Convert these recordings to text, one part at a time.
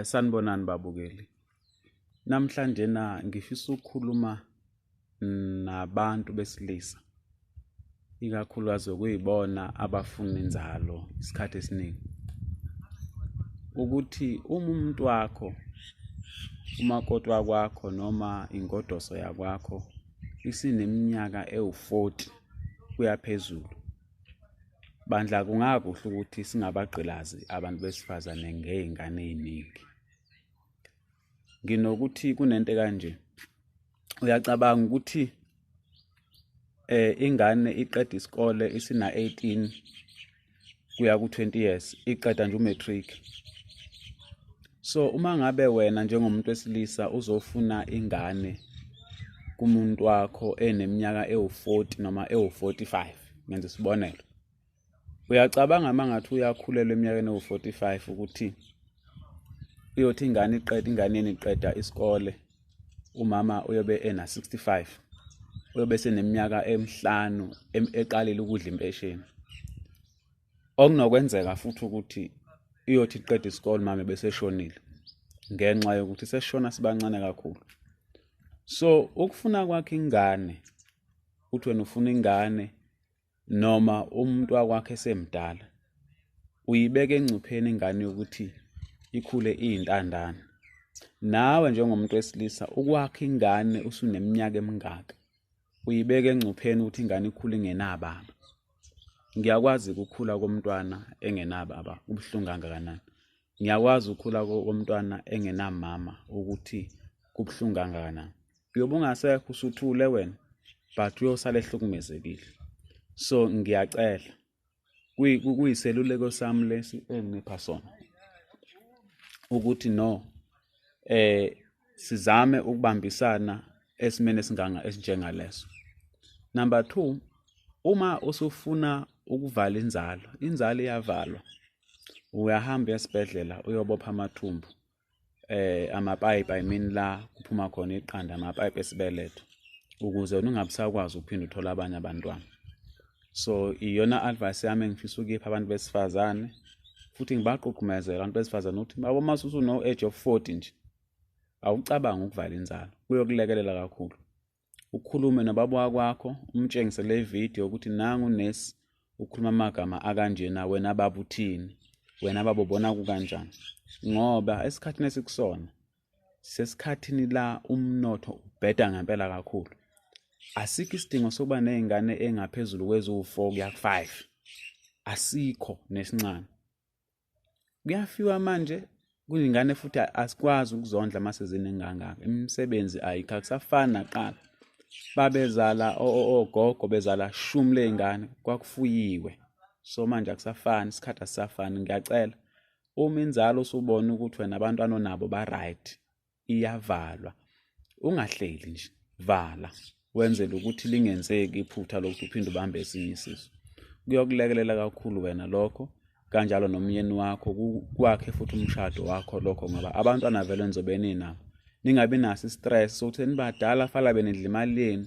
Sanibonani babukeli. Namhlanje ngifisa ukukhuluma nabantu besilisa. Ikakhulukazi okuyibona abafuna inzalo isikhathi esiningi. Ukuthi umuntu wakho, umakoti wakwakho noma ingodoso yakwakho isineminyaka ewu-40 kuya phezulu. Bandla kungakuhle ukuthi singabagqilazi abantu besifazane ngey'ngane ey'ningi. Nginokuthi kunento kanje. Uyacabanga ukuthi ingane iqeda isikole isina 18 kuya ku-20 years iqeda nje umatric. So uma ngabe wena njengomuntu wesilisa uzofuna ingane kumuntu wakho eneminyaka ewu-40 noma ewu-45, ngenza isibonelo. Uyacabanga mangathi uyakhulelwa eminyakeni ewu-45 ukuthi uyothi ingane yeni iqeda isikole, umama uyobe ena 65, uyobe seneminyaka emihlanu eqalile ukudla impesheni. Okunokwenzeka futhi ukuthi iyothi iqeda isikole mama beseshonile ngenxa yokuthi seshona sibancane kakhulu. So ukufuna kwakhe ingane, uthi wena ufuna ingane noma umuntu wakwakhe esemdala, uyibeka engcupheni ingane yokuthi ikhule iyintandane. Nawe njengomuntu wesilisa ukwakhe ingane usuneminyaka emingaka, uyibeka engcupheni ukuthi ingane ikhule ingenababa. Ngiyakwazi ukukhula komntwana engenababa kubuhlungu kangakanani. Ngiyakwazi ukukhula komntwana engenamama ukuthi kubuhlungu kangakanani. Uyobe ungasekho usuthule wena, but uyosala ehlukumezekile. So ngiyacela kuyiseluleko sami lesi engipha sona ukuthi sizame ukubambisana esimene esinjengaleso. Number 2, uma usufuna ukuvala inzalo iyavalwa. Uyahamba esibhedlela uyobopha amathumbu, amapayipi la kuphuma khona iqanda, amapayipi esibeletho, ukuze ungabisakwazi ukuphinda uthola abanye abantwana. So iyona advice yami engifisa ukuyipha abantu besifazane, futhi ngibaqoqumezela abantu besifazane ukuthi babo masusu no age of 40 nje awucabanga ukuvala inzalo, kuyokulekelela kakhulu. Ukhulume nobaba wakwakho, umtshengise le video ukuthi nangu unesi ukhuluma amagama akanjena, wena baba uthini, wena baba ubona kukanjani. Ngoba esikhathini esikusona sesikhathini la umnotho ubheda ngempela kakhulu. Asikho isidingo sokuba nezingane engaphezulu kweziwu4 kuya ku5. Asikho nesincane. Kuyafiwa manje kuningane futhi asikwazi ukuzondla mase zinengangaka. Imisebenzi ayikho, akusafani naqala. Babezala ogogo bezala shumle ingane kwakufuyiwe. So manje akusafani, isikhathi asisafani. Ngiyacela uma inzalo usubona ukuthi wena abantwana onabo ba right, iyavalwa. Ungahleli nje, vala. Wenzele ukuthi lingenzeki iphutha lokuthi uphinde ubambe esinye isisu. Kuyokulekelela kakhulu wena lokho, kanjalo nomyeni wakho kwakhe futhi umshado wakho lokho, ngoba abantwana vele nizobe ninabo. Ningabi naso stress sokuthi nibadala fala benidla imali yenu,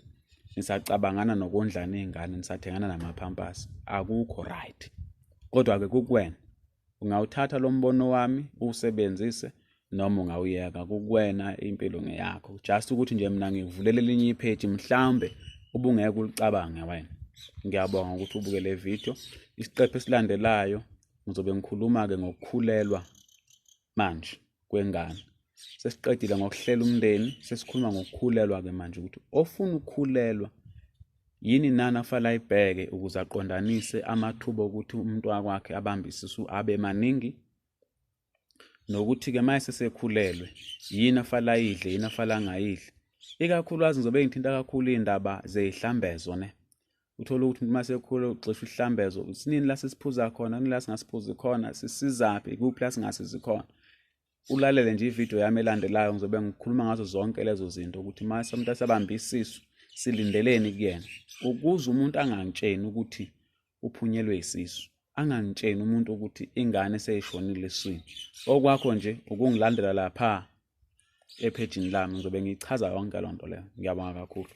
nisacabangana nokondlana izingane, nisathengana namaphampasi. Akukho right. Kodwa ke kukwena. Ungawuthatha lo mbono wami usebenzise noma ungawuyeka, kukwena, impilo ngeyakho. Just ukuthi nje mina ngikuvulela elinye ipage mhlambe ubungeke ulicabange wena. Ngiyabonga ukuthi ubuke le video. Isiqephu esilandelayo ngizobe ngikhuluma ke ngokukhulelwa manje kwengane. Sesiqedile ngokuhlela umndeni, sesikhuluma ngokukhulelwa ke manje ukuthi ofuna ukukhulelwa yini nani afanele ayibheke ukuze aqondanise amathuba ukuthi umuntu wakwakhe abambe isisu abe maningi, nokuthi ke mase sekhulelwe yini afanele ayidle, yini afanele angayidli. Ikakhulukazi ngizobe ngithinta kakhulu indaba zehlambezo ne. Uthola ukuthi mase ekhulelwe uxisha ihlambezo, sinini la sisiphuza khona, nini la singasiphuzi khona, sisizaphi, kuphi la singasizi khona. Ulalele nje ivideo yami elandelayo ngizobe ngikhuluma ngazo zonke lezo zinto ukuthi mase umuntu asabambe isisu silindeleni kuyena, ukuze umuntu angangitsheni ukuthi uphunyelwe isisu, angangitsheni umuntu ukuthi ingane seyishonile eswini. Okwakho nje ukungilandela lapha ephejini lami, ngizobe ngichaza yonke loo nto leyo. Ngiyabonga kakhulu.